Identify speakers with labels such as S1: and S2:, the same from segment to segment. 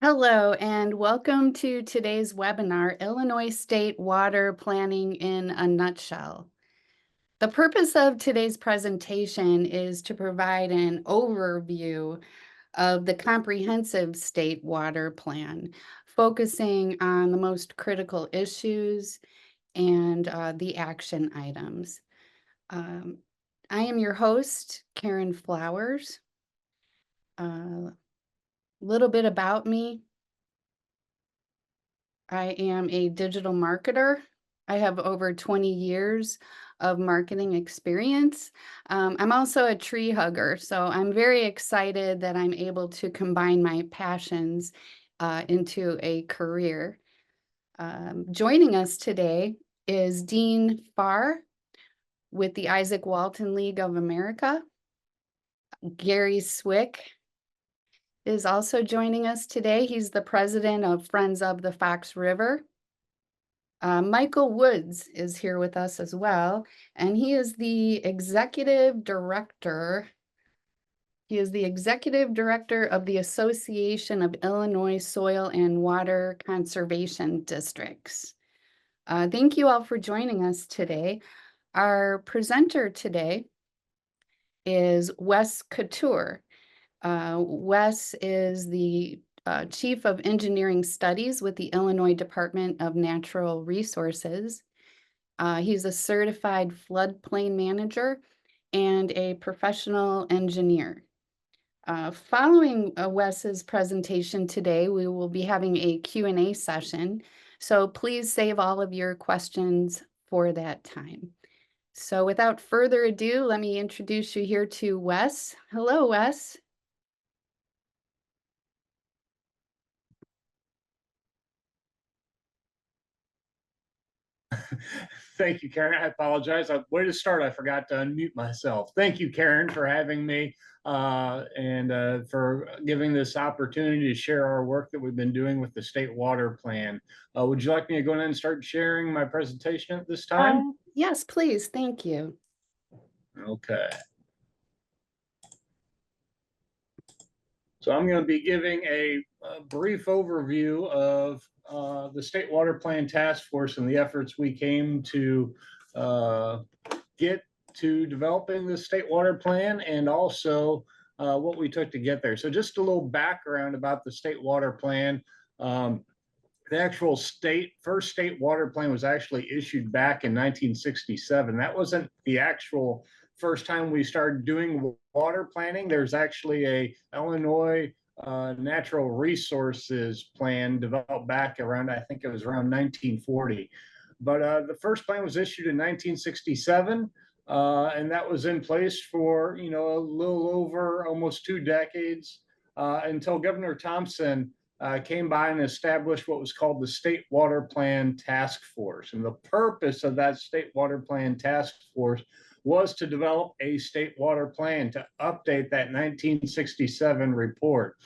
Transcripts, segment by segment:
S1: Hello, and welcome to today's webinar, Illinois State Water Planning in a Nutshell. The purpose of today's presentation is to provide an overview of the comprehensive state water plan, focusing on the most critical issues and the action items. Um, I am your host, Karen Flowers. A little bit about me. I am a digital marketer. I have over 20 years of marketing experience. I'm also a tree hugger, so I'm very excited that I'm able to combine my passions into a career. Joining us today is Dean Farr with the Izaak Walton League of America. Gary Swick is also joining us today. He's the president of Friends of the Fox River. Michael Woods is here with us as well, and he is the executive director. He is the executive director of the Association of Illinois Soil and Water Conservation Districts. Thank you all for joining us today. Our presenter today is Wes Cattoor. Wes is the Chief of Engineering Studies with the Illinois Department of Natural Resources. He's a certified floodplain manager and a professional engineer. Following Wes's presentation today, we will be having a Q&A session, so please save all of your questions for that time. So without further ado, let me introduce you here to Wes. Hello, Wes.
S2: Thank you, Karen. I apologize. Way to start, I forgot to unmute myself. Thank you, Karen, for having me and for giving this opportunity to share our work that we've been doing with the state water plan. Would you like me to go ahead and start sharing my presentation at this time?
S1: Yes, please. Thank you.
S2: Okay. So I'm going to be giving a brief overview of the State Water Plan Task Force and the efforts we came to get to developing the State Water Plan, and also what we took to get there. So just a little background about the State Water Plan. The actual first state water plan was actually issued back in 1967. That wasn't the actual first time we started doing water planning. There's actually a Illinois natural resources plan developed back around, I think it was around 1940. But the first plan was issued in 1967, and that was in place for, a little over almost 2 decades until Governor Thompson came by and established what was called the State Water Plan Task Force. And the purpose of that State Water Plan Task Force was to develop a state water plan to update that 1967 report.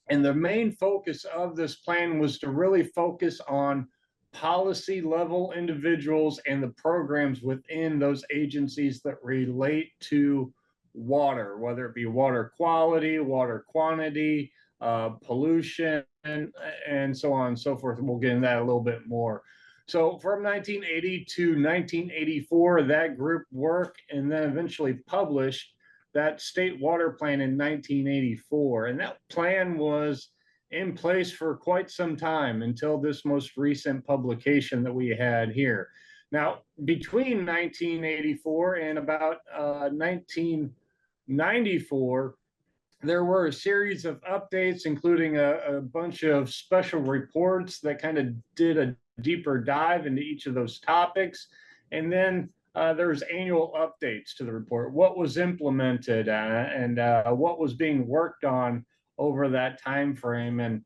S2: And the main focus of this plan was to really focus on policy level individuals and the programs within those agencies that relate to water, whether it be water quality, water quantity, pollution, and so on and so forth. We'll get into that a little bit more. So from 1980 to 1984, that group worked and then eventually published that state water plan in 1984. And that plan was in place for quite some time until this most recent publication that we had here. Now, between 1984 and about 1994, there were a series of updates, including a bunch of special reports that kind of did a deeper dive into each of those topics. And then there's annual updates to the report, what was implemented and what was being worked on over that time frame. And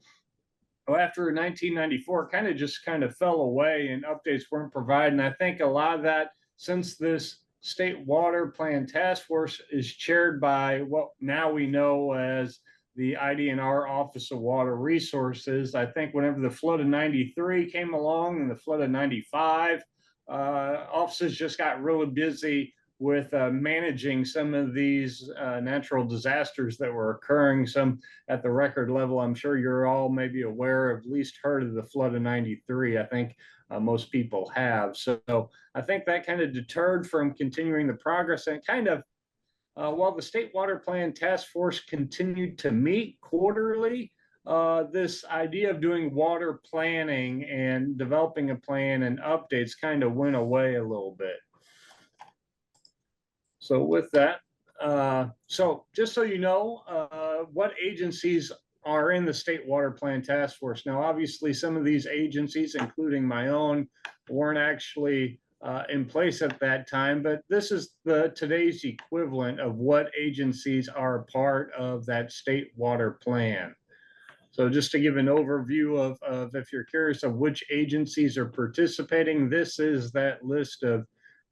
S2: after 1994, it kind of fell away and updates weren't provided. And I think a lot of that, since this State Water Plan Task Force is chaired by what now we know as the IDNR Office of Water Resources, I think whenever the flood of 93 came along and the flood of 95, offices just got really busy with managing some of these natural disasters that were occurring, some at the record level. I'm sure you're all maybe aware, of, at least heard of the flood of '93. I think most people have. So I think that kind of deterred from continuing the progress, and kind of while the State Water Plan Task Force continued to meet quarterly, this idea of doing water planning and developing a plan and updates kind of went away a little bit. So with that, so just so you know, what agencies are in the State Water Plan Task Force. Now, obviously, some of these agencies, including my own, weren't actually in place at that time, but this is today's equivalent of what agencies are part of that State Water Plan. So just to give an overview of if you're curious of which agencies are participating, this is that list of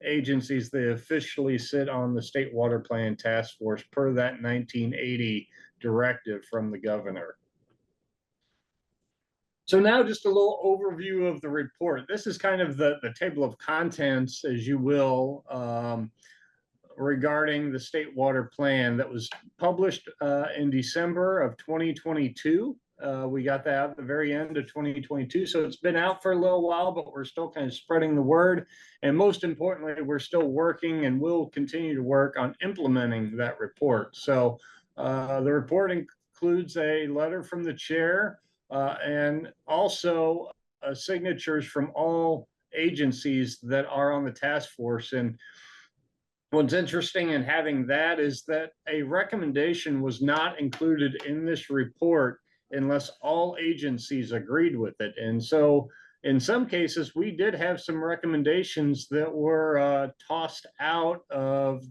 S2: agencies that officially sit on the State Water Plan Task Force per that 1980 directive from the governor. So now just a little overview of the report. This is kind of the table of contents, as you will, regarding the State Water Plan that was published in December of 2022. We got that out at the very end of 2022. So it's been out for a little while, but we're still kind of spreading the word. And most importantly, we're still working and will continue to work on implementing that report. So the report includes a letter from the chair and also signatures from all agencies that are on the task force. And what's interesting in having that is that a recommendation was not included in this report unless all agencies agreed with it. And so in some cases, we did have some recommendations that were tossed out of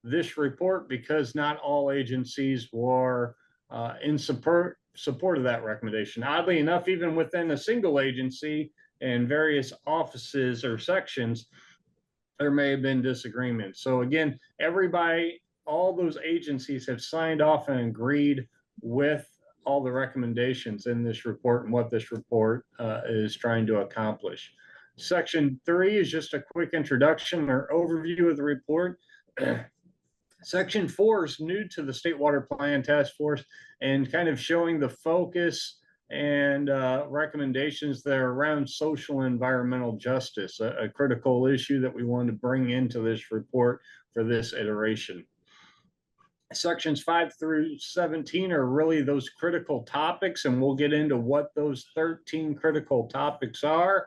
S2: this report because not all agencies were in support of that recommendation. Oddly enough, even within a single agency and various offices or sections, there may have been disagreements. So again, everybody, all those agencies have signed off and agreed with all the recommendations in this report and what this report is trying to accomplish. Section 3 is just a quick introduction or overview of the report. Section 4 is new to the State Water Plan Task Force and kind of showing the focus and recommendations that are around social and environmental justice, a critical issue that we wanted to bring into this report for this iteration. Sections 5 through 17 are really those critical topics, and we'll get into what those 13 critical topics are.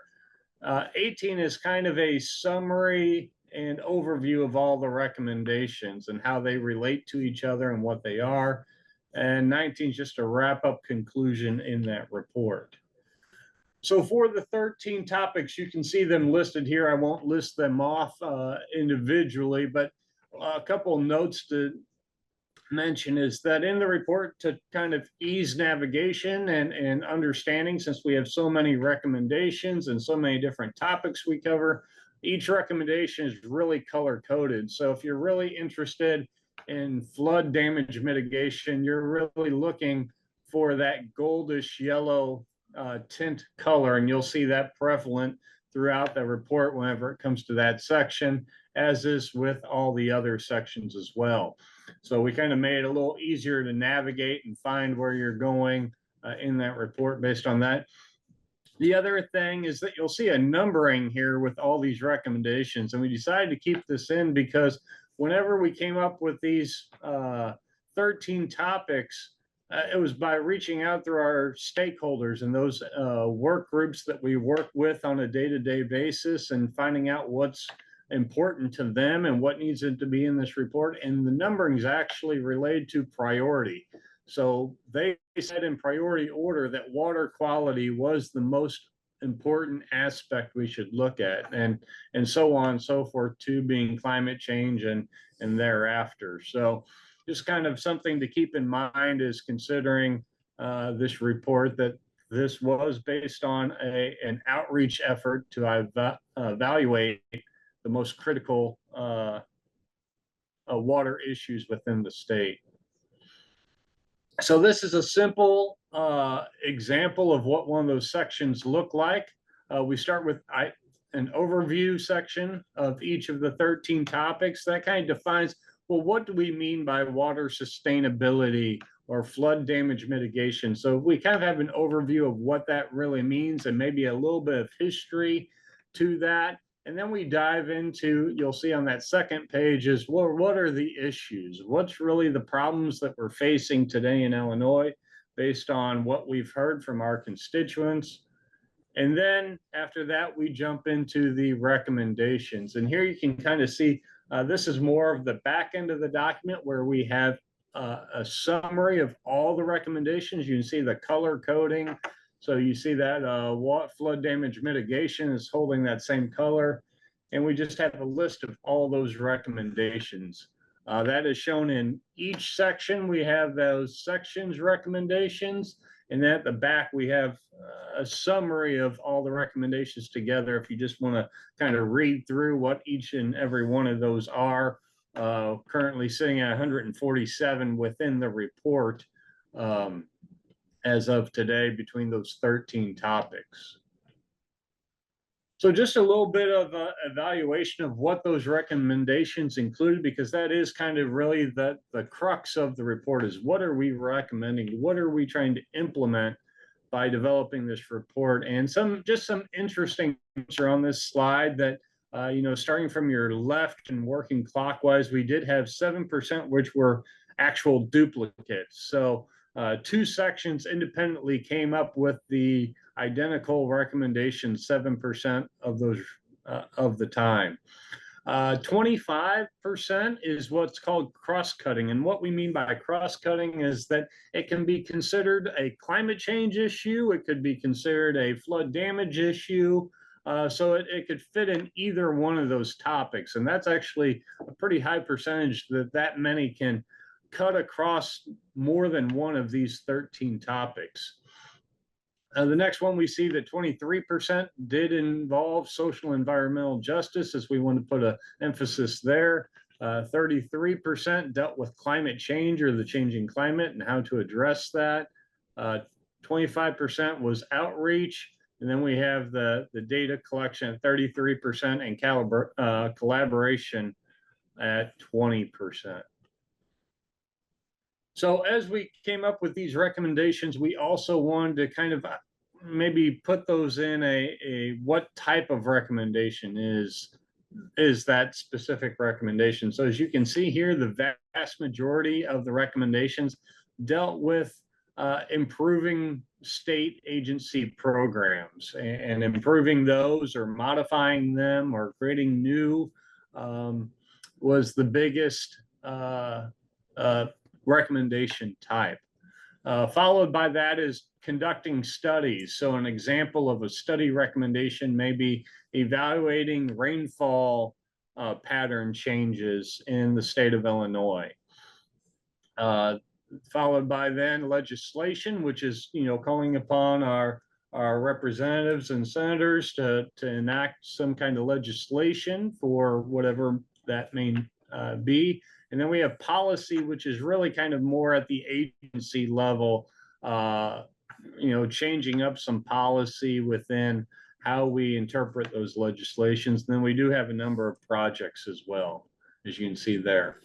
S2: 18 is kind of a summary and overview of all the recommendations and how they relate to each other and what they are. And 19 is just a wrap-up conclusion in that report. So for the 13 topics, you can see them listed here. I won't list them off individually, but a couple of notes to mention is that in the report, to kind of ease navigation and understanding, since we have so many recommendations and so many different topics we cover, each recommendation is really color coded. So if you're really interested in flood damage mitigation, you're really looking for that goldish yellow tint color, and you'll see that prevalent throughout the report whenever it comes to that section, as is with all the other sections as well. So we kind of made it a little easier to navigate and find where you're going in that report based on that. The other thing is that you'll see a numbering here with all these recommendations, and we decided to keep this in because whenever we came up with these 13 topics, it was by reaching out through our stakeholders and those work groups that we work with on a day-to-day basis and finding out what's important to them and what needs to be in this report. And the numbering is actually related to priority. So they said in priority order that water quality was the most important aspect we should look at, and so on and so forth, too, being climate change and thereafter. So just kind of something to keep in mind is considering this report, that this was based on an outreach effort to evaluate the most critical water issues within the state. So this is a simple example of what one of those sections look like. We start with an overview section of each of the 13 topics. That kind of defines, well, what do we mean by water sustainability or flood damage mitigation? So we kind of have an overview of what that really means and maybe a little bit of history to that. And then we dive into, you'll see on that second page is, well, what are the issues? What's really the problems that we're facing today in Illinois based on what we've heard from our constituents? And then after that, we jump into the recommendations. And here you can kind of see, this is more of the back end of the document where we have a summary of all the recommendations. You can see the color coding. So you see that what flood damage mitigation is holding that same color. And we just have a list of all those recommendations. That is shown in each section. We have those sections recommendations. And then at the back, we have a summary of all the recommendations together. If you just want to kind of read through what each and every one of those are, currently sitting at 147 within the report as of today between those 13 topics. So just a little bit of evaluation of what those recommendations included, because that is kind of really the crux of the report is what are we recommending? What are we trying to implement by developing this report? And some interesting things are on this slide that, starting from your left and working clockwise, we did have 7%, which were actual duplicates. So 2 sections independently came up with the identical recommendations 7% of those of the time. 25% is what's called cross-cutting. And what we mean by cross-cutting is that it can be considered a climate change issue. It could be considered a flood damage issue. So it could fit in either one of those topics. And that's actually a pretty high percentage that many can cut across more than one of these 13 topics. The next one, we see that 23% did involve social environmental justice, as we want to put an emphasis there. 33% dealt with climate change or the changing climate and how to address that. 25% was outreach. And then we have the data collection at 33% and collaboration at 20%. So as we came up with these recommendations, we also wanted to kind of maybe put those in a what type of recommendation is that specific recommendation. So as you can see here, the vast majority of the recommendations dealt with improving state agency programs and improving those or modifying them or creating new was the biggest recommendation type. Followed by that is conducting studies. So an example of a study recommendation may be evaluating rainfall pattern changes in the state of Illinois. Followed by then legislation, which is, calling upon our representatives and senators to enact some kind of legislation for whatever that may be. And then we have policy, which is really kind of more at the agency level, changing up some policy within how we interpret those legislations. And then we do have a number of projects as well, as you can see there.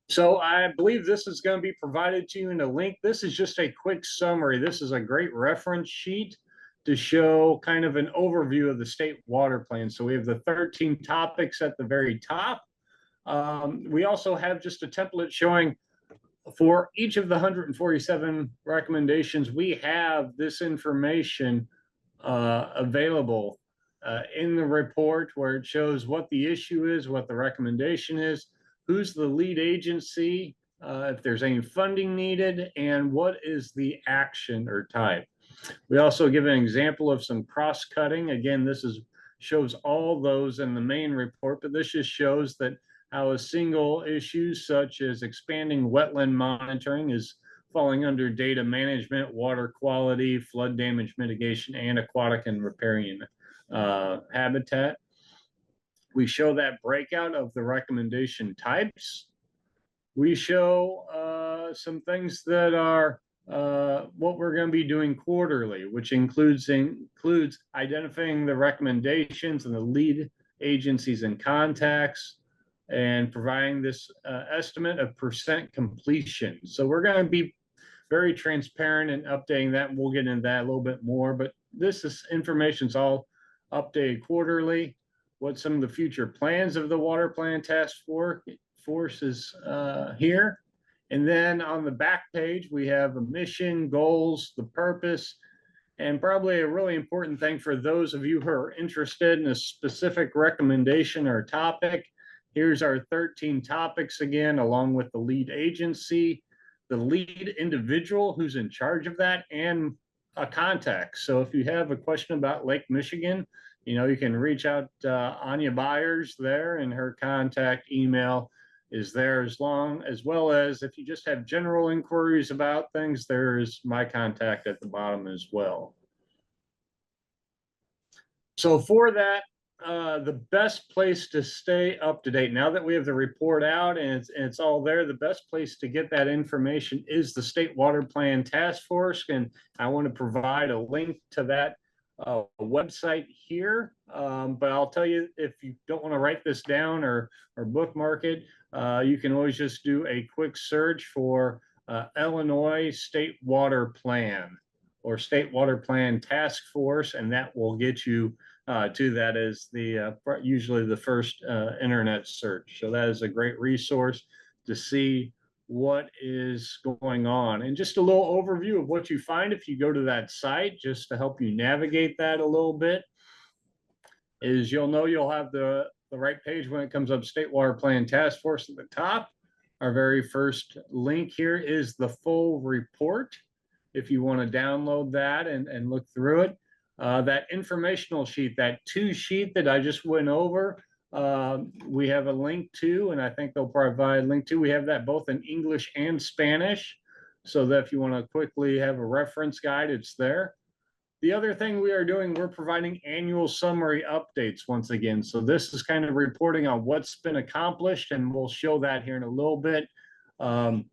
S2: So I believe this is going to be provided to you in a link. This is just a quick summary. This is a great reference sheet to show kind of an overview of the state water plan. So we have the 13 topics at the very top. We also have just a template showing for each of the 147 recommendations, we have this information available in the report where it shows what the issue is, what the recommendation is, who's the lead agency, if there's any funding needed, and what is the action or type. We also give an example of some cross-cutting. Again, this shows all those in the main report, but this just shows that how a single issue such as expanding wetland monitoring is falling under data management, water quality, flood damage mitigation, and aquatic and riparian habitat. We show that breakout of the recommendation types. We show some things that are what we're going to be doing quarterly, which includes identifying the recommendations and the lead agencies and contacts, and providing this estimate of percent completion. So we're going to be very transparent and updating that, and we'll get into that a little bit more. But this information's all updated quarterly. What some of the future plans of the Water Plan Task Force is here. And then on the back page, we have a mission, goals, the purpose, and probably a really important thing for those of you who are interested in a specific recommendation or topic. Here's our 13 topics again, along with the lead agency, the lead individual who's in charge of that, and a contact. So if you have a question about Lake Michigan, you can reach out to Anya Byers there, and her contact email is there, as well as if you just have general inquiries about things, there's my contact at the bottom as well. So for that, the best place to stay up to date, now that we have the report out and it's all there, the best place to get that information is the State Water Plan Task Force. And I want to provide a link to that website here. But I'll tell you, if you don't want to write this down or bookmark it, you can always just do a quick search for Illinois State Water Plan or State Water Plan Task Force, and that will get you to that as the usually the first internet search. So that is a great resource to see what is going on. And just a little overview of what you find if you go to that site, just to help you navigate that a little bit, is you'll have the right page when it comes up, State Water Plan Task Force at the top. Our very first link here is the full report, if you want to download that and look through it. That informational sheet, that 2-sheet that I just went over, we have a link to, and I think they'll provide a link to. We have that both in English and Spanish, so that if you want to quickly have a reference guide, it's there. The other thing we are doing, we're providing annual summary updates once again. So this is kind of reporting on what's been accomplished, and we'll show that here in a little bit, of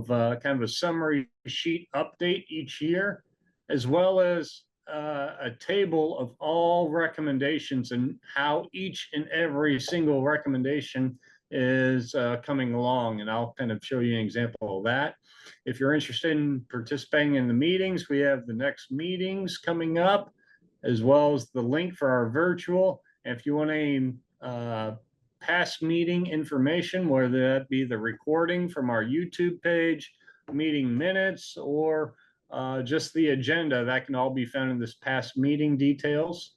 S2: kind of a summary sheet update each year, as well as a table of all recommendations and how each and every single recommendation is coming along. And I'll kind of show you an example of that. If you're interested in participating in the meetings, we have the next meetings coming up, as well as the link for our virtual. And if you want any past meeting information, whether that be the recording from our YouTube page, meeting minutes, or just the agenda, that can all be found in this past meeting details.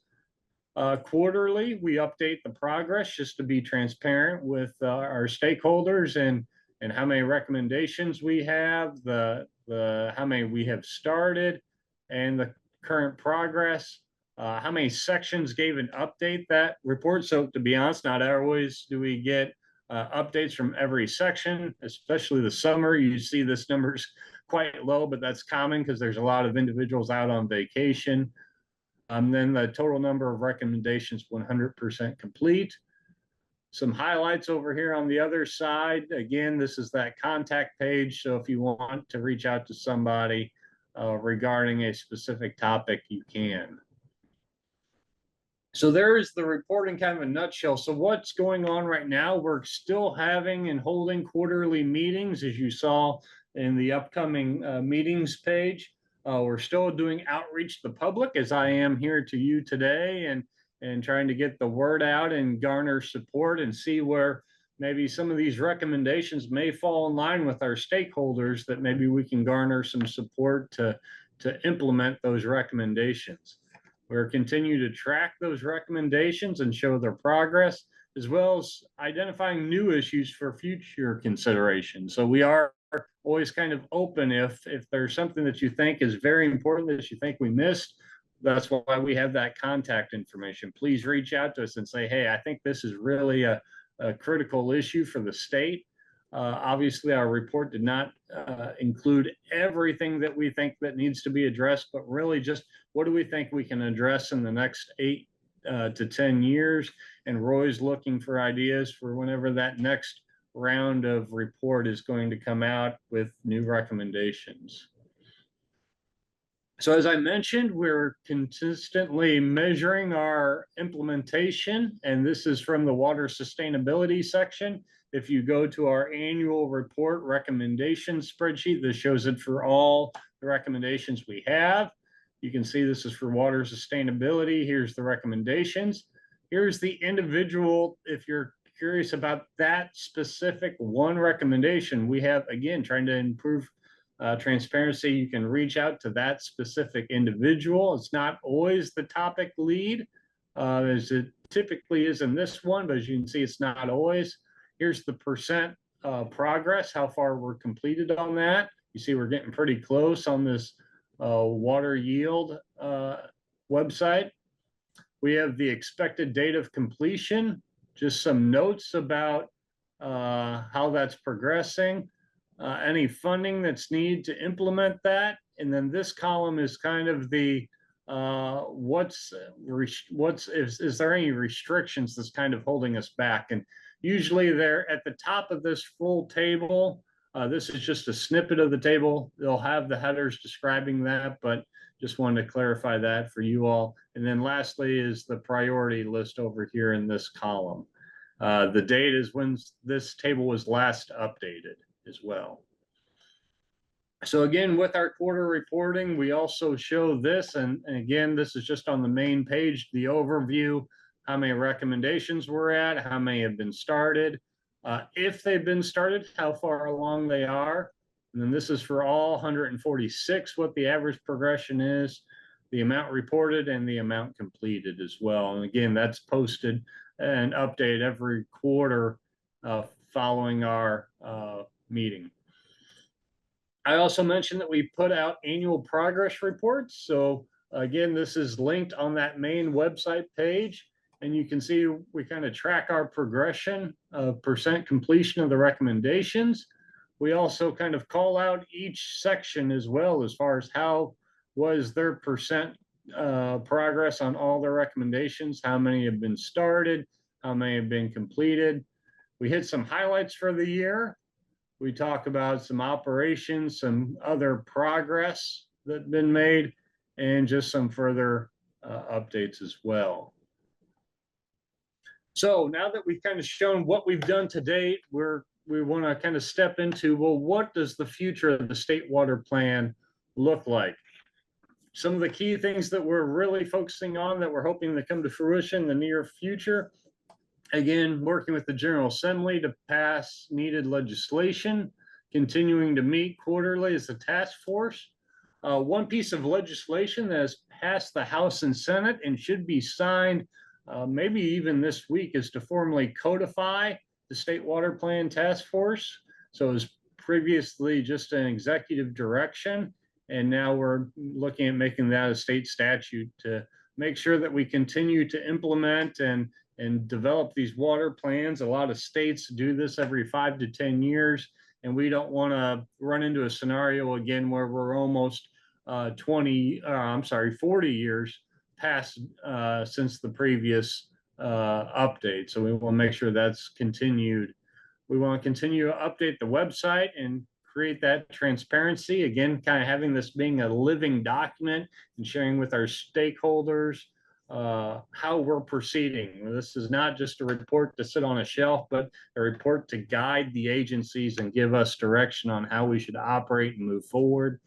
S2: Quarterly, we update the progress just to be transparent with our stakeholders and how many recommendations we have, how many we have started, and the current progress. How many sections gave an update that report. So to be honest, not always do we get updates from every section, especially the summer. You see this number's quite low, but that's common because there's a lot of individuals out on vacation. Then the total number of recommendations, 100% complete. Some highlights over here on the other side. Again, this is that contact page. So if you want to reach out to somebody regarding a specific topic, you can. So there is the report in kind of a nutshell. So what's going on right now? We're still having and holding quarterly meetings, as you saw in the upcoming meetings page. We're still doing outreach to the public, as I am here to you today, and trying to get the word out and garner support and see where maybe some of these recommendations may fall in line with our stakeholders, that maybe we can garner some support to implement those recommendations. We're continuing to track those recommendations and show their progress, as well as identifying new issues for future consideration. So we are always kind of open if there's something that you think is very important that you think we missed. That's why we have that contact information. Please reach out to us and say, hey, I think this is really a critical issue for the state. Obviously, our report did not include everything that we think that needs to be addressed, but really just what do we think we can address in the next 8 to 10 years. And Roy's looking for ideas for whenever that next round of report is going to come out with new recommendations. So as I mentioned, we're consistently measuring our implementation, and this is from the water sustainability section. If you go to our annual report recommendation spreadsheet, this shows it for all the recommendations we have. You can see this is for water sustainability. Here's the recommendations. Here's the individual, if you're curious about that specific one recommendation, we have, again, trying to improve transparency. You can reach out to that specific individual. It's not always the topic lead, as it typically is in this one, but as you can see, it's not always. Here's the percent progress, how far we're completed on that. You see we're getting pretty close on this water yield website. We have the expected date of completion, just some notes about how that's progressing. Any funding that's needed to implement that. And then this column is kind of the is there any restrictions that's kind of holding us back? And usually they're at the top of this full table. This is just a snippet of the table. They'll have the headers describing that, but just wanted to clarify that for you all. And then lastly is the priority list over here in this column. The date is when this table was last updated as well. So again, with our quarter reporting, we also show this, and again, this is just on the main page, the overview, how many recommendations we're at, how many have been started, if they've been started, how far along they are. And then this is for all 146, what the average progression is, the amount reported, and the amount completed as well. And again, that's posted and updated every quarter following our meeting. I also mentioned that we put out annual progress reports. So again, this is linked on that main website page. And you can see we kind of track our progression of percent completion of the recommendations. We also kind of call out each section as well as far as how was their percent progress on all their recommendations, how many have been started, how many have been completed. We hit some highlights for the year. We talk about some operations, some other progress that's been made, and just some further updates as well. So now that we've kind of shown what we've done to date, we want to kind of step into, well, what does the future of the state water plan look like? Some of the key things that we're really focusing on that we're hoping to come to fruition in the near future. Again, working with the General Assembly to pass needed legislation, continuing to meet quarterly as a task force. One piece of legislation that has passed the House and Senate and should be signed maybe even this week is to formally codify the State Water Plan Task Force. So it was previously just an executive direction, and now we're looking at making that a state statute to make sure that we continue to implement and develop these water plans. A lot of states do this every 5 to 10 years, and we don't want to run into a scenario again where we're almost 40 years past since the previous update. So we want to make sure that's continued. We want to continue to update the website and create that transparency. Again, kind of having this being a living document and sharing with our stakeholders how we're proceeding. This is not just a report to sit on a shelf, but a report to guide the agencies and give us direction on how we should operate and move forward.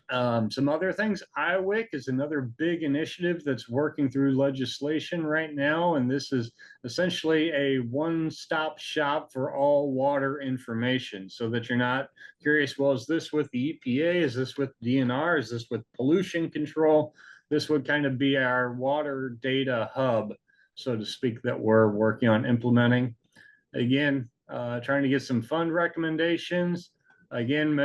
S2: Some other things, IWIC is another big initiative that's working through legislation right now, and this is essentially a one-stop shop for all water information, so that you're not curious, well, is this with the EPA, is this with DNR, is this with pollution control? This would kind of be our water data hub, so to speak, that we're working on implementing. Again, trying to get some fund recommendations. Again,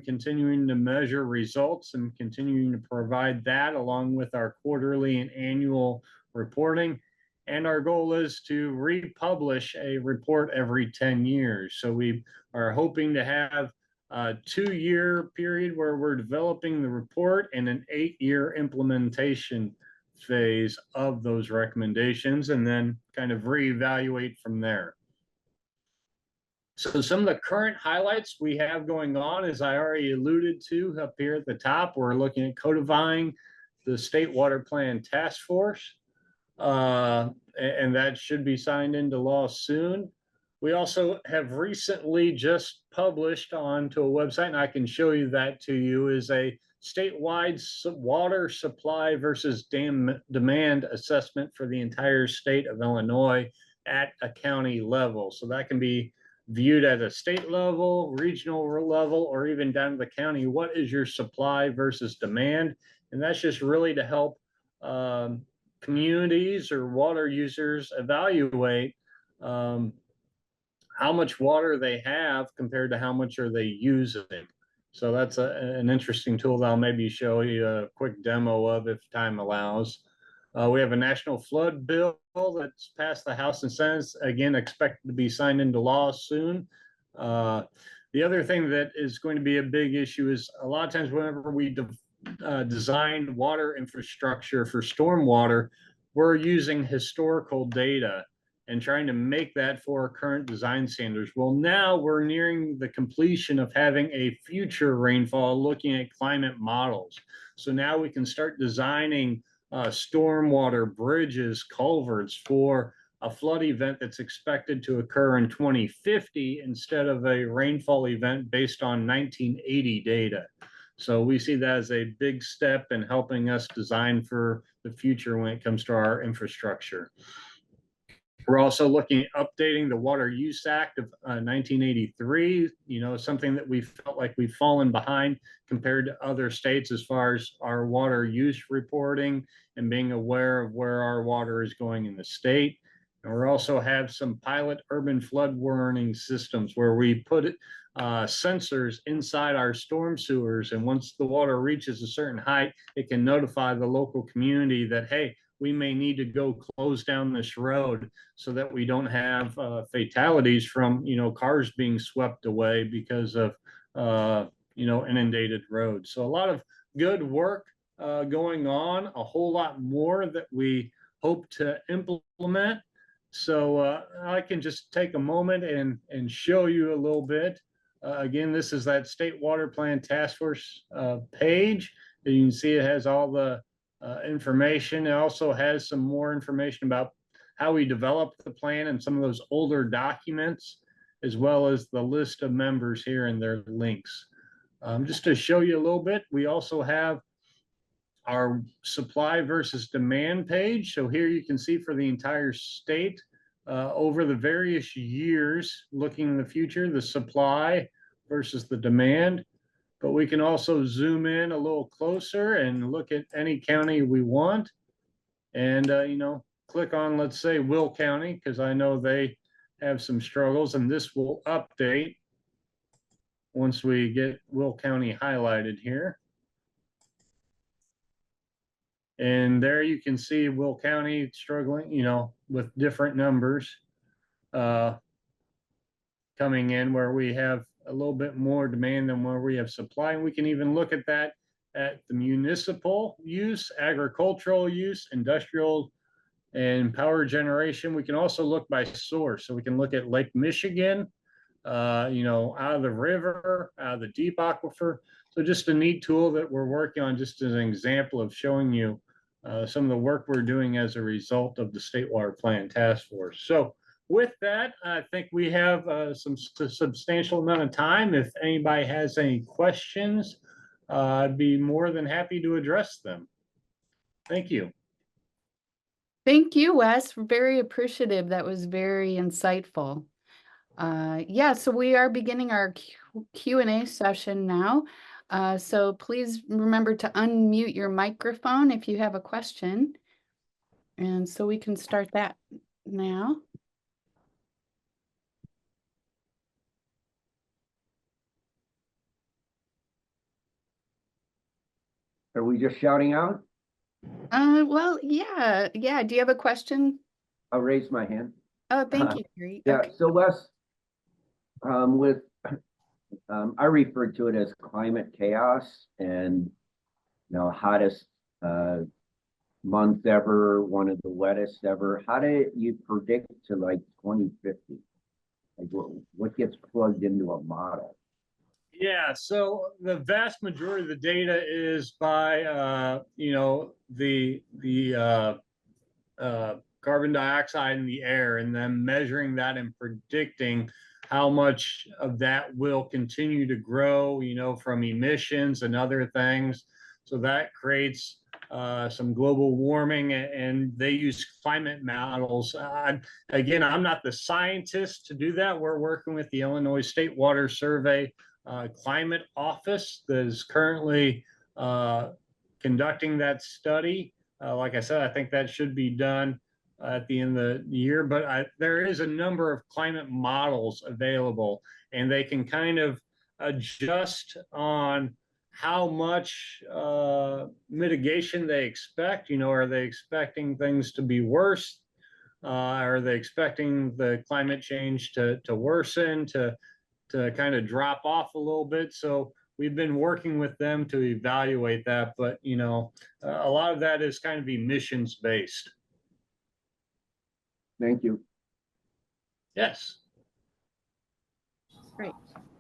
S2: continuing to measure results and continuing to provide that along with our quarterly and annual reporting. And our goal is to republish a report every 10 years. So we are hoping to have a 2-year period where we're developing the report and an 8-year implementation phase of those recommendations, and then kind of reevaluate from there. So some of the current highlights we have going on, as I already alluded to up here at the top, we're looking at codifying the State Water Plan Task Force, and that should be signed into law soon. We also have recently just published onto a website, and I can show you that to you, is a statewide water supply versus demand assessment for the entire state of Illinois at a county level. So that can be viewed at a state level, regional level, or even down to the county. What is your supply versus demand? And that's just really to help communities or water users evaluate how much water they have compared to how much are they using. So that's an interesting tool that I'll maybe show you a quick demo of if time allows. We have a national flood bill that's passed the House and Senate, again, expected to be signed into law soon. The other thing that is going to be a big issue is a lot of times whenever we design water infrastructure for stormwater, we're using historical data and trying to make that for our current design standards. Well, now we're nearing the completion of having a future rainfall looking at climate models. So now we can start designing stormwater bridges, culverts for a flood event that's expected to occur in 2050 instead of a rainfall event based on 1980 data. So we see that as a big step in helping us design for the future when it comes to our infrastructure. We're also looking at updating the Water Use Act of 1983, something that we felt like we've fallen behind compared to other states as far as our water use reporting and being aware of where our water is going in the state. And we also have some pilot urban flood warning systems where we put sensors inside our storm sewers. And once the water reaches a certain height, it can notify the local community that, hey, we may need to go close down this road so that we don't have fatalities from, cars being swept away because of, inundated roads. So a lot of good work going on, a whole lot more that we hope to implement. So I can just take a moment and show you a little bit. Again, this is that State Water Plan Task Force page. You can see it has all the information. It also has some more information about how we developed the plan and some of those older documents, as well as the list of members here and their links. Just to show you a little bit, we also have our supply versus demand page. So here you can see for the entire state over the various years, looking in the future, the supply versus the demand. But we can also zoom in a little closer and look at any county we want. And, click on, let's say, Will County, because I know they have some struggles, and this will update once we get Will County highlighted here. And there you can see Will County struggling, with different numbers coming in where we have a little bit more demand than where we have supply. And we can even look at that at the municipal use, agricultural use, industrial, and power generation. We can also look by source. So we can look at Lake Michigan, out of the river, out of the deep aquifer. So just a neat tool that we're working on, just as an example of showing you some of the work we're doing as a result of the State Water Plan Task Force. So with that, I think we have some substantial amount of time. If anybody has any questions, I'd be more than happy to address them. Thank you.
S1: Thank you, Wes. Very appreciative. That was very insightful. Yeah, so we are beginning our Q&A session now. So please remember to unmute your microphone if you have a question. And so we can start that now.
S3: Are we just shouting out?
S1: Well, yeah. Do you have a question?
S3: I'll raise my hand.
S1: Oh, thank you, Gary.
S3: Yeah,
S1: Okay.
S3: so Wes, I refer to it as climate chaos and, hottest month ever, one of the wettest ever. How do you predict to like 2050? Like what gets plugged into a model?
S2: Yeah, so the vast majority of the data is by carbon dioxide in the air, and then measuring that and predicting how much of that will continue to grow, from emissions and other things. So that creates some global warming, and they use climate models. Again, I'm not the scientist to do that. We're working with the Illinois State Water Survey Climate Office that is currently conducting that study. Like I said, I think that should be done at the end of the year, but there is a number of climate models available, and they can kind of adjust on how much mitigation they expect. Are they expecting things to be worse? Are they expecting the climate change to worsen, to kind of drop off a little bit? So we've been working with them to evaluate that, but a lot of that is kind of emissions based.
S3: Thank you.
S2: Yes.
S1: Great.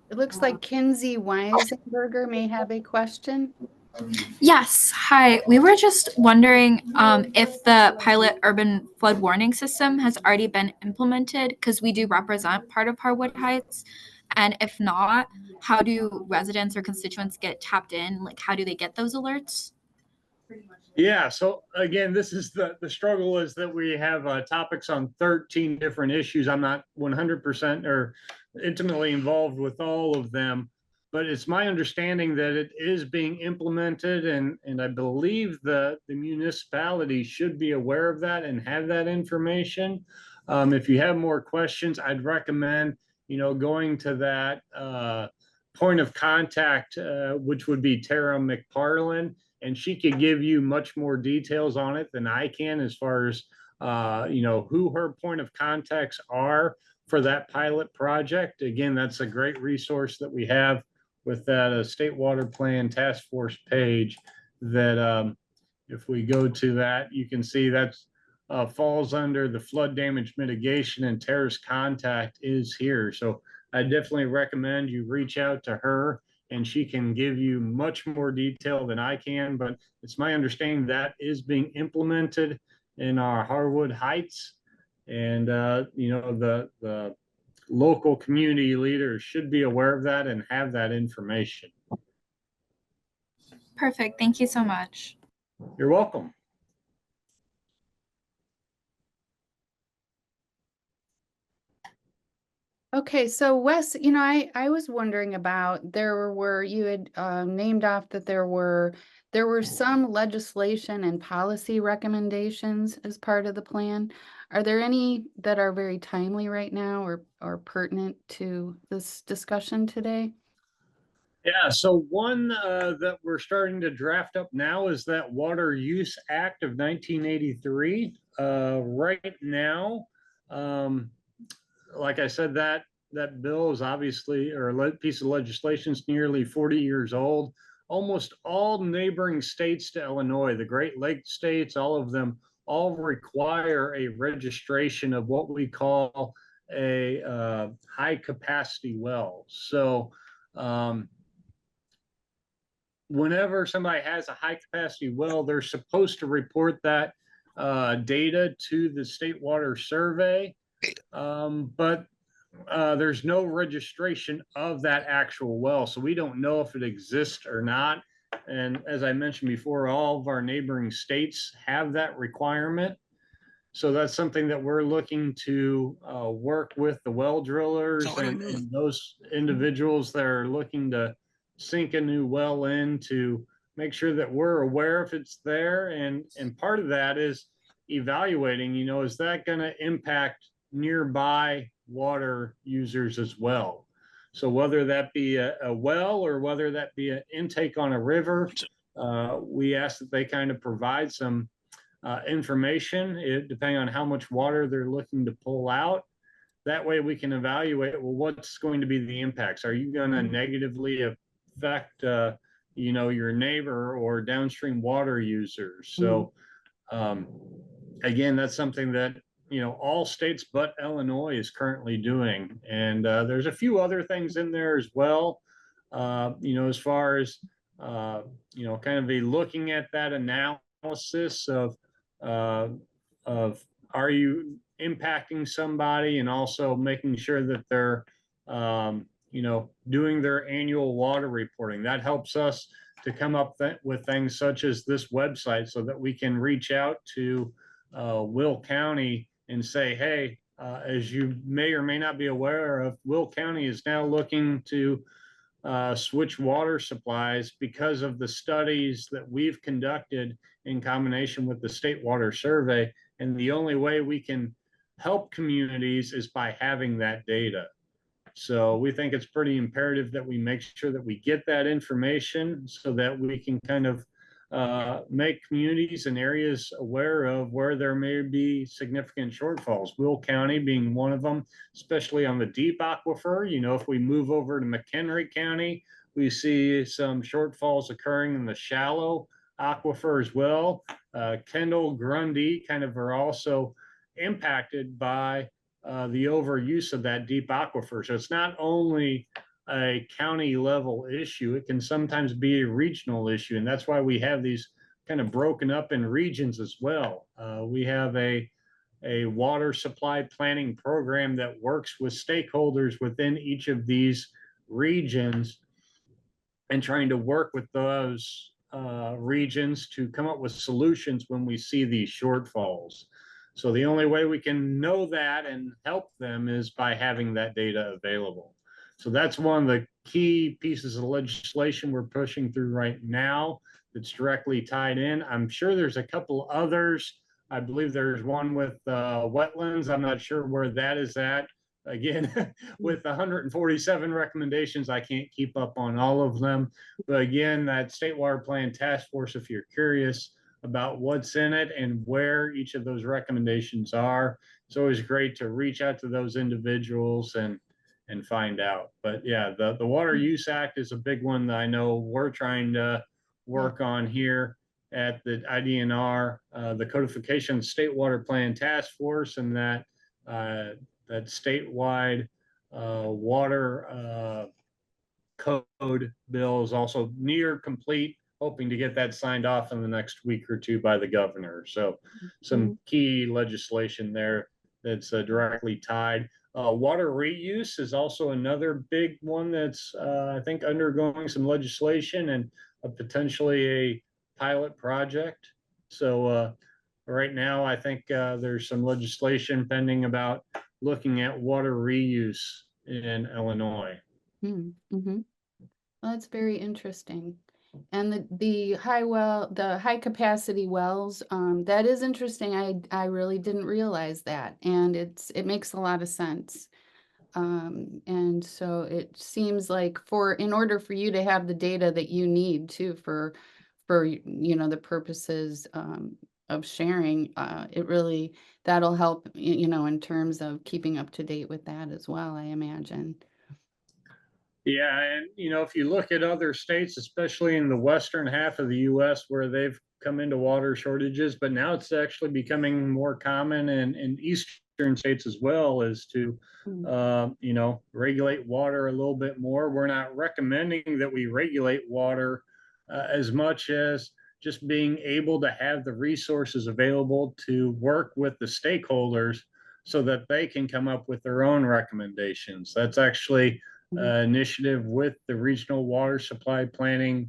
S1: It looks like Kinsey Weisenberger may have a question.
S4: Yes. Hi. We were just wondering if the pilot urban flood warning system has already been implemented, because we do represent part of Harwood Heights. And if not, how do residents or constituents get tapped in? Like, how do they get those alerts?
S2: Yeah, so again, this is the struggle, is that we have topics on 13 different issues. I'm not 100% or intimately involved with all of them, but it's my understanding that it is being implemented, and I believe the municipality should be aware of that and have that information. If you have more questions, I'd recommend going to that point of contact, which would be Tara McParlin, and she could give you much more details on it than I can, as far as who her point of contacts are for that pilot project. Again, that's a great resource that we have with that State Water Plan Task Force page, that if we go to that, you can see that's falls under the flood damage mitigation, and Tara's contact is here. So I definitely recommend you reach out to her, and she can give you much more detail than I can, but it's my understanding that is being implemented in our Harwood Heights. And, the local community leaders should be aware of that and have that information.
S4: Perfect. Thank you so much.
S2: You're welcome.
S1: Okay, so Wes, I was wondering about, you had named off that there were some legislation and policy recommendations as part of the plan. Are there any that are very timely right now or pertinent to this discussion today?
S2: Yeah, so one that we're starting to draft up now is that Water Use Act of 1983. Right now, like I said, that bill is obviously, or a piece of legislation, is nearly 40 years old. Almost all neighboring states to Illinois, the Great Lakes states, all of them, all require a registration of what we call a high capacity well. So whenever somebody has a high capacity well, they're supposed to report that data to the State Water Survey. But there's no registration of that actual well, so we don't know if it exists or not. And as I mentioned before, all of our neighboring states have that requirement. So that's something that we're looking to work with the well drillers and those individuals that are looking to sink a new well in, to make sure that we're aware if it's there. And part of that is evaluating, is that going to impact nearby water users as well? So whether that be a well or whether that be an intake on a river, we ask that they kind of provide some information, depending on how much water they're looking to pull out. That way we can evaluate, well, what's going to be the impacts? Are you going to negatively affect, your neighbor or downstream water users? So again, that's something that all states but Illinois is currently doing. And there's a few other things in there as well. As far as, kind of be looking at that analysis of are you impacting somebody, and also making sure that they're, doing their annual water reporting. That helps us to come up with things such as this website, so that we can reach out to Will County and say, hey, as you may or may not be aware of, Will County is now looking to switch water supplies because of the studies that we've conducted in combination with the State Water Survey. And the only way we can help communities is by having that data. So we think it's pretty imperative that we make sure that we get that information, so that we can kind of make communities and areas aware of where there may be significant shortfalls. Will County being one of them, especially on the deep aquifer. If we move over to McHenry County, we see some shortfalls occurring in the shallow aquifer as well. Kendall, Grundy kind of are also impacted by the overuse of that deep aquifer. So it's not only a county level issue, it can sometimes be a regional issue. And that's why we have these kind of broken up in regions as well. We have a water supply planning program that works with stakeholders within each of these regions, and trying to work with those regions to come up with solutions when we see these shortfalls. So the only way we can know that and help them is by having that data available. So that's one of the key pieces of legislation we're pushing through right now that's directly tied in. I'm sure there's a couple others. I believe there's one with wetlands. I'm not sure where that is at. Again, with 147 recommendations, I can't keep up on all of them. But again, that State Water Plan Task Force, if you're curious about what's in it and where each of those recommendations are, it's always great to reach out to those individuals and find out. But yeah, the Water Use Act is a big one that I know we're trying to work on here at the IDNR, the Codification State Water Plan Task Force, and that statewide water code bill is also near complete, hoping to get that signed off in the next week or two by the governor. So some key legislation there that's directly tied. Water reuse is also another big one that's, I think, undergoing some legislation and potentially a pilot project. So right now, I think there's some legislation pending about looking at water reuse in Illinois.
S1: Well, that's very interesting. And the high capacity wells, that is interesting. I really didn't realize that, and it makes a lot of sense. And so it seems like in order for you to have the data that you need to for the purposes of sharing, that'll help in terms of keeping up to date with that as well, I imagine.
S2: Yeah, and if you look at other states, especially in the western half of the US, where they've come into water shortages, but now it's actually becoming more common in eastern states as well, as to regulate water a little bit more. We're not recommending that we regulate water as much as just being able to have the resources available to work with the stakeholders so that they can come up with their own recommendations. That's actually initiative with the regional water supply planning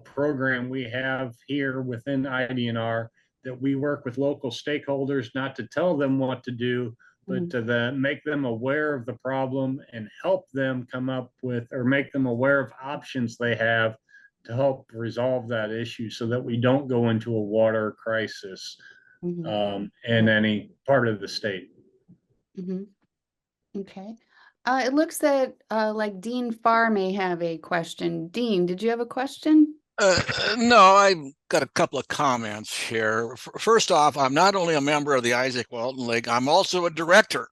S2: program we have here within IDNR, that we work with local stakeholders, not to tell them what to do, but to make them aware of the problem and help them come up with, or make them aware of options they have to help resolve that issue, so that we don't go into a water crisis in any part of the state.
S1: Okay. It looks that like Dean Farr may have a question. Dean, did you have a question?
S5: No, I've got a couple of comments here. First off, I'm not only a member of the Izaak Walton League, I'm also a director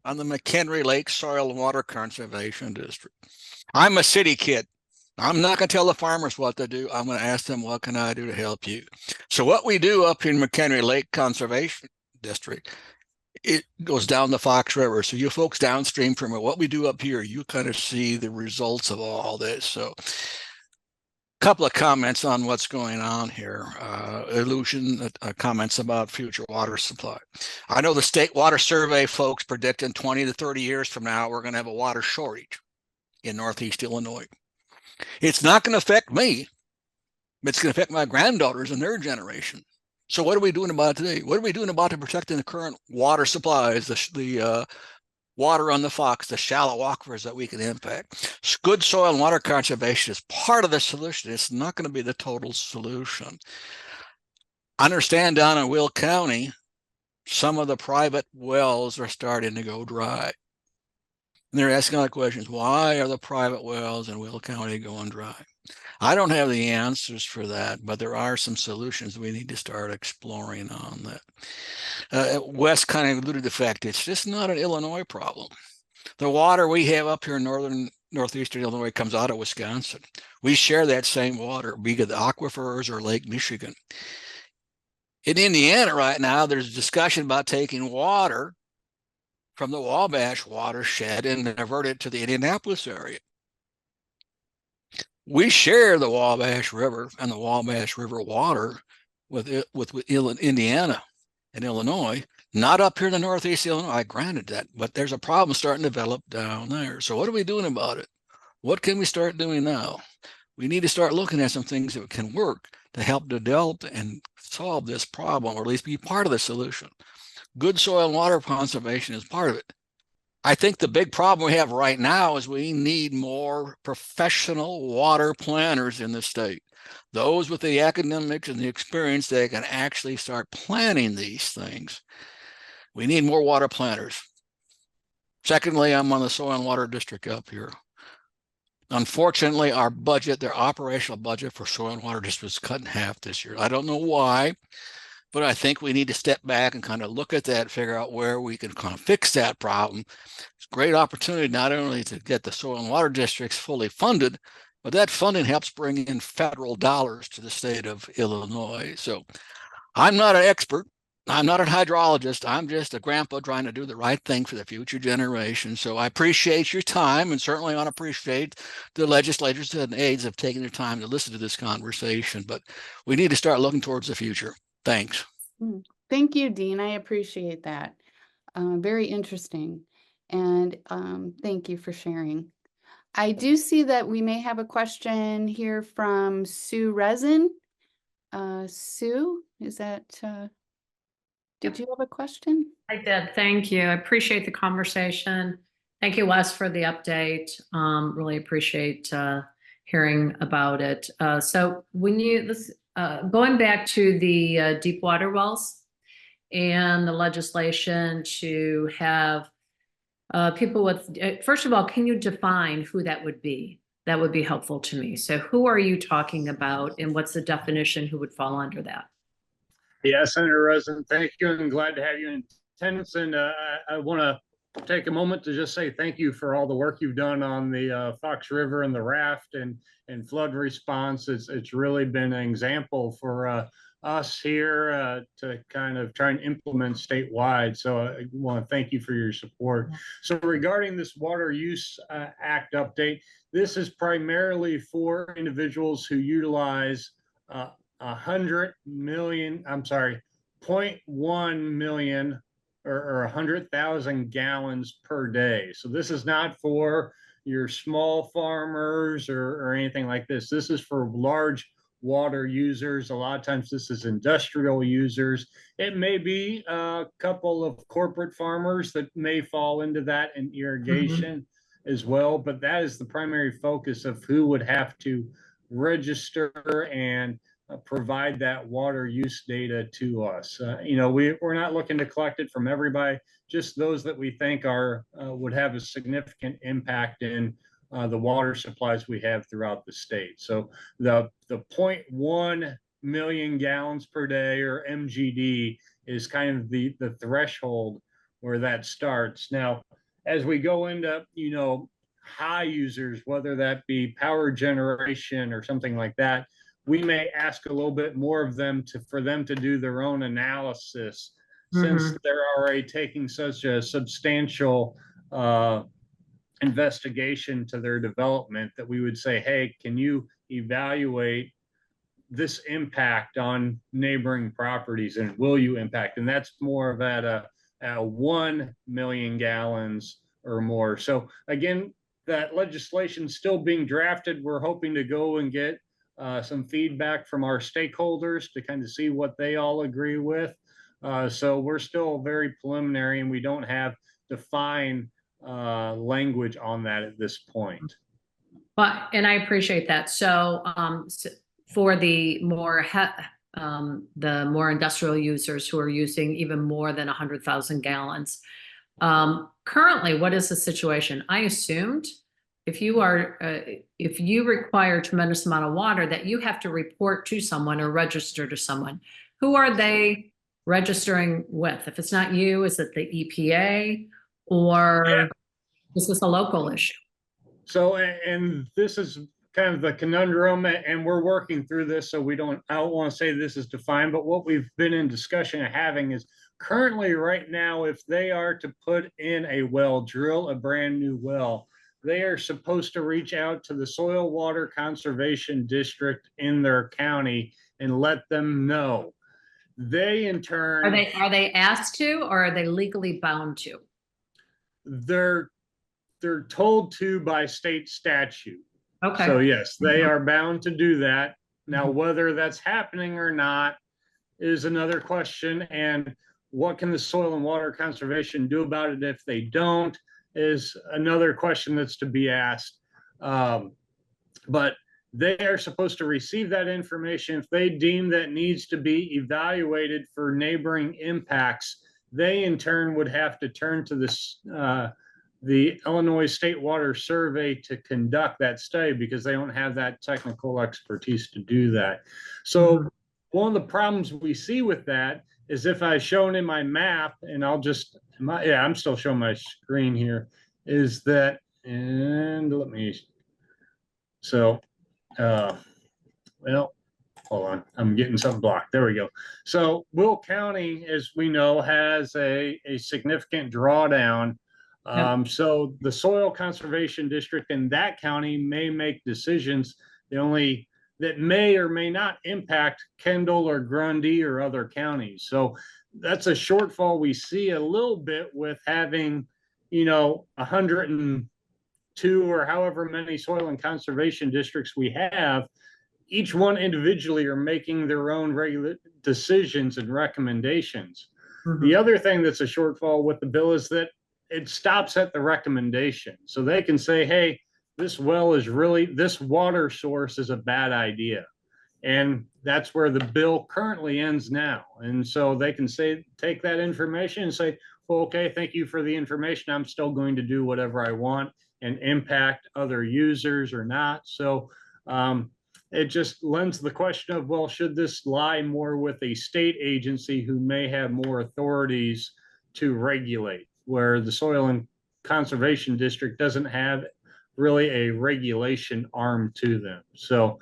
S5: on the McHenry Lake Soil and Water Conservation District. I'm a city kid. I'm not going to tell the farmers what to do. I'm going to ask them, what can I do to help you? So what we do up in McHenry Lake Conservation District it goes down the Fox River. So you folks downstream from it, what we do up here, you kind of see the results of all this. So couple of comments on what's going on here. Comments about future water supply. I know the State Water Survey folks predict in 20 to 30 years from now, we're going to have a water shortage in Northeast Illinois. It's not going to affect me, but it's going to affect my granddaughters and their generation. So what are we doing about it today? What are we doing about protecting the current water supplies, the water on the Fox, the shallow aquifers that we can impact? Good soil and water conservation is part of the solution. It's not going to be the total solution. I understand down in Will County, some of the private wells are starting to go dry. And they're asking all the questions, why are the private wells in Will County going dry? I don't have the answers for that, but there are some solutions we need to start exploring on that. Wes kind of alluded to the fact it's just not an Illinois problem. The water we have up here in northeastern Illinois comes out of Wisconsin. We share that same water, be it the aquifers or Lake Michigan. In Indiana right now, there's a discussion about taking water from the Wabash watershed and divert it to the Indianapolis area. We share the Wabash River and the Wabash River water with Indiana and Illinois, not up here in the Northeast Illinois. I granted that, but there's a problem starting to develop down there. So what are we doing about it? What can we start doing now? We need to start looking at some things that can work to help develop and solve this problem, or at least be part of the solution. Good soil and water conservation is part of it. I think the big problem we have right now is we need more professional water planners in the state. Those with the academics and the experience, they can actually start planning these things. We need more water planners. Secondly, I'm on the soil and water district up here. Unfortunately, our budget, their operational budget for soil and water district was cut in half this year. I don't know why, but I think we need to step back and kind of look at that, figure out where we can kind of fix that problem. It's a great opportunity not only to get the soil and water districts fully funded, but that funding helps bring in federal dollars to the state of Illinois. So I'm not an expert. I'm not a hydrologist. I'm just a grandpa trying to do the right thing for the future generation. So I appreciate your time, and certainly want to appreciate the legislators and aides have taken their time to listen to this conversation. But we need to start looking towards the future. Thanks.
S1: Thank you, Dean. I appreciate that. Very interesting. And thank you for sharing. I do see that we may have a question here from Sue Resin. Sue, is that, did you have a question?
S6: I did. Thank you. I appreciate the conversation. Thank you, Wes, for the update. Really appreciate hearing about it. So when going back to the deep water wells and the legislation to have people with, first of all, can you define who that would be? That would be helpful to me. So who are you talking about, and what's the definition? Who would fall under that?
S2: Yeah, Senator Resin, thank you, and glad to have you in attendance. And I want to take a moment to just say thank you for all the work you've done on the Fox River and the raft and flood response. It's really been an example for us here to kind of try and implement statewide. So I want to thank you for your support. So regarding this Water Use Act update, this is primarily for individuals who utilize 100 million, I'm sorry, 0.1 million or 100,000 gallons per day. So this is not for your small farmers or anything like this. This is for large water users. A lot of times this is industrial users. It may be a couple of corporate farmers that may fall into that in irrigation as well, but that is the primary focus of who would have to register and provide that water use data to us. We're not looking to collect it from everybody, just those that we think are would have a significant impact in the water supplies we have throughout the state. So the 0.1 million gallons per day, or MGD, is kind of the threshold where that starts. Now, as we go into high users, whether that be power generation or something like that, we may ask a little bit more of them for them to do their own analysis since they're already taking such a substantial investigation to their development, that we would say, hey, can you evaluate this impact on neighboring properties, and will you impact? And that's more of at a 1 million gallons or more. So again, that legislation still being drafted. We're hoping to go and get some feedback from our stakeholders to kind of see what they all agree with. So we're still very preliminary, and we don't have defined language on that at this point.
S6: But, and I appreciate that. So, for the more industrial users who are using even more than 100,000 gallons, currently, what is the situation? I assumed if you require a tremendous amount of water, that you have to report to someone or register to someone. Who are they registering with? If it's not you, is it the EPA, or is this a local issue?
S2: So, and this is kind of the conundrum, and we're working through this, so I don't want to say this is defined, but what we've been in discussion and having is currently right now, if they are to put in a well, drill a brand new well, they are supposed to reach out to the Soil Water Conservation District in their county and let them know. They in turn
S6: Are they asked to, or are they legally bound to?
S2: They're told to by state statute.
S6: Okay.
S2: So yes, they are bound to do that. Now, whether that's happening or not is another question. And what can the Soil and Water Conservation do about it if they don't is another question that's to be asked. But they are supposed to receive that information. If they deem that needs to be evaluated for neighboring impacts, they in turn would have to turn to this the Illinois State Water Survey to conduct that study, because they don't have that technical expertise to do that. So one of the problems we see with that is, if I've shown in my map, and I'm still showing my screen here, is that, and let me, so, well, hold on, I'm getting something blocked. There we go. So Will County, as we know, has a significant drawdown. So the Soil Conservation District in that county may make decisions that may or may not impact Kendall or Grundy or other counties. So that's a shortfall we see a little bit with having, 102 or however many soil and conservation districts we have. Each one individually are making their own regular decisions and recommendations. The other thing that's a shortfall with the bill is that it stops at the recommendation. So they can say, hey, this water source is a bad idea. And that's where the bill currently ends now. And so they can take that information and say, well, okay, thank you for the information. I'm still going to do whatever I want and impact other users or not. So it just lends the question of, well, should this lie more with a state agency who may have more authorities to regulate, where the Soil and Conservation District doesn't have really a regulation arm to them. So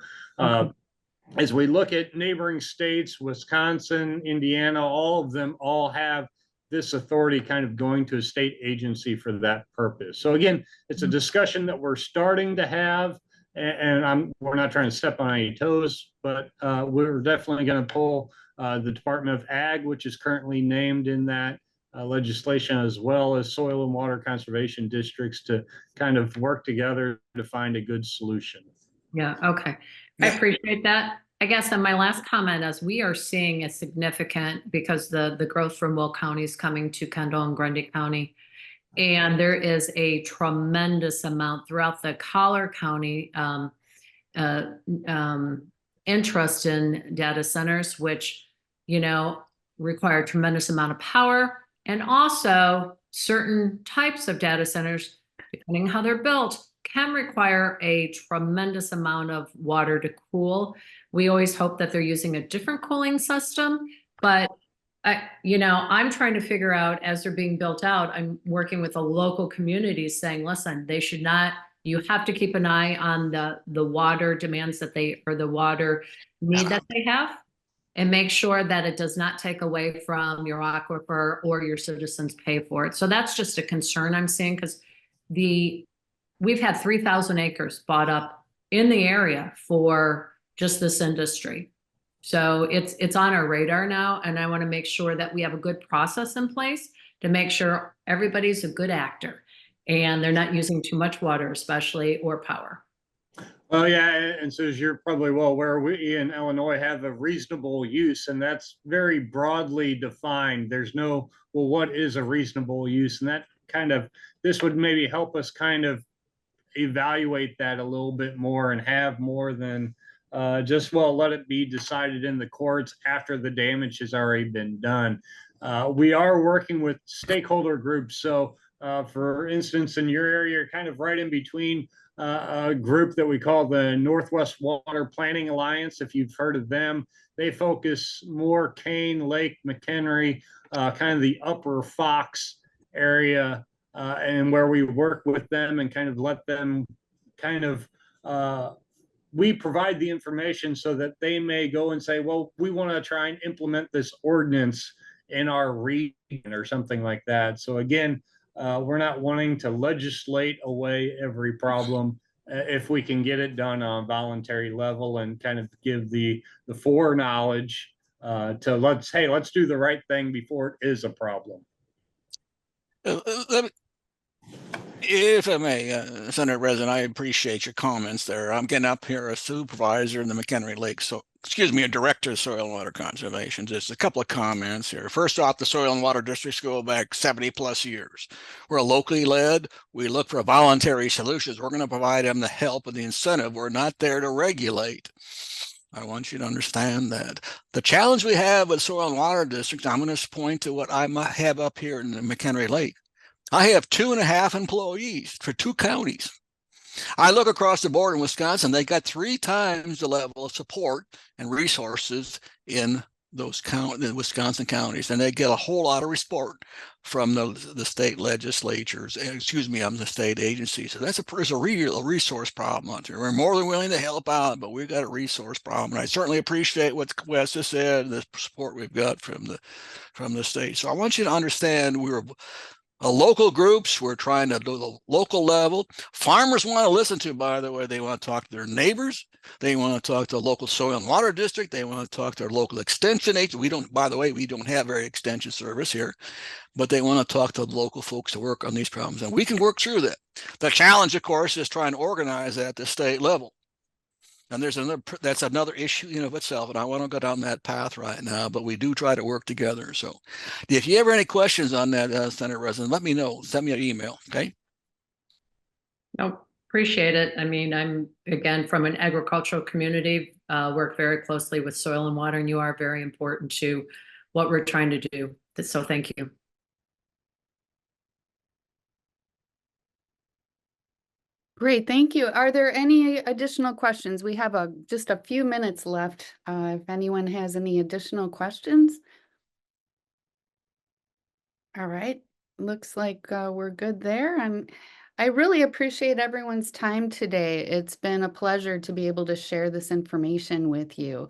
S2: as we look at neighboring states, Wisconsin, Indiana, all of them all have this authority kind of going to a state agency for that purpose. So again, it's a discussion that we're starting to have, and we're not trying to step on any toes, but we're definitely going to pull the Department of Ag, which is currently named in that legislation, as well as soil and water conservation districts, to kind of work together to find a good solution.
S6: Yeah, okay. I appreciate that. I guess on my last comment, as we are seeing a significant, because the growth from Will County is coming to Kendall and Grundy County, and there is a tremendous amount throughout the Collier County interest in data centers, which, require a tremendous amount of power. And also certain types of data centers, depending on how they're built, can require a tremendous amount of water to cool. We always hope that they're using a different cooling system, but I'm trying to figure out, as they're being built out, I'm working with the local communities saying, listen, they should not, you have to keep an eye on the water demands or the water need that they have. and make sure that it does not take away from your aquifer or your citizens pay for it. So that's just a concern I'm seeing, because we've had 3,000 acres bought up in the area for just this industry. So it's on our radar now, and I want to make sure that we have a good process in place to make sure everybody's a good actor and they're not using too much water, especially, or power.
S2: Well, yeah, and so as you're probably well aware, we in Illinois have a reasonable use, and that's very broadly defined. There's no, well, what is a reasonable use? And that kind of, this would maybe help us kind of evaluate that a little bit more and have more than just, well, let it be decided in the courts after the damage has already been done. We are working with stakeholder groups. So for instance, in your area, kind of right in between a group that we call the Northwest Water Planning Alliance. If you've heard of them, they focus more Kane, Lake, McHenry, kind of the upper Fox area, and where we work with them and kind of let them kind of, we provide the information so that they may go and say, well, we want to try and implement this ordinance in our region or something like that. So again, we're not wanting to legislate away every problem if we can get it done on a voluntary level and kind of give the foreknowledge to let's do the right thing before it is a problem.
S5: If I may, Senator President, I appreciate your comments there. I'm getting up here a supervisor in the McHenry Lake, so excuse me, a director of soil and water conservation. Just a couple of comments here. First off, the soil and water districts go back 70 plus years. We're locally led. We look for voluntary solutions. We're going to provide them the help and the incentive. We're not there to regulate. I want you to understand that. The challenge we have with soil and water districts, I'm going to point to what I might have up here in the McHenry Lake. I have 2.5 employees for 2 counties. I look across the board in Wisconsin, they got 3 times the level of support and resources in those Wisconsin counties, and they get a whole lot of support from the state legislatures, excuse me, the state agencies. So there's a real resource problem out there. We're more than willing to help out, but we've got a resource problem. And I certainly appreciate what Wes has said, the support we've got from the state. So I want you to understand we're local groups. We're trying to do the local level. Farmers want to listen to, by the way, they want to talk to their neighbors. They want to talk to the local soil and water district. They want to talk to their local extension agent. We don't, by the way, we don't have very extension service here, but they want to talk to the local folks to work on these problems. And we can work through that. The challenge, of course, is trying to organize that at the state level. And that's another issue in of itself, and I want to go down that path right now, but we do try to work together. So if you have any questions on that, Senator Resident, let me know. Send me an email, okay?
S6: No, appreciate it. I mean, I'm, again, from an agricultural community, work very closely with soil and water, and you are very important to what we're trying to do. So thank you.
S1: Great, thank you. Are there any additional questions? We have just a few minutes left. If anyone has any additional questions. All right, looks like we're good there. I really appreciate everyone's time today. It's been a pleasure to be able to share this information with you.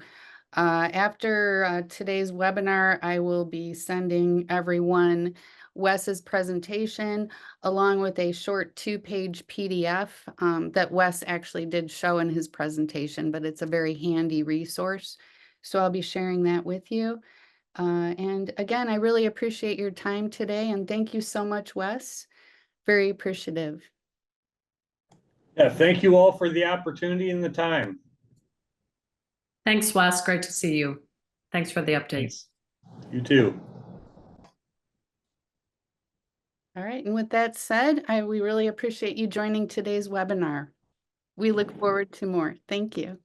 S1: After today's webinar, I will be sending everyone Wes's presentation along with a short 2-page PDF that Wes actually did show in his presentation, but it's a very handy resource. So I'll be sharing that with you. And again, I really appreciate your time today, and thank you so much, Wes. Very appreciative.
S2: Yeah, thank you all for the opportunity and the time.
S6: Thanks, Wes. Great to see you. Thanks for the updates.
S2: You too.
S1: All right, and with that said, we really appreciate you joining today's webinar. We look forward to more. Thank you.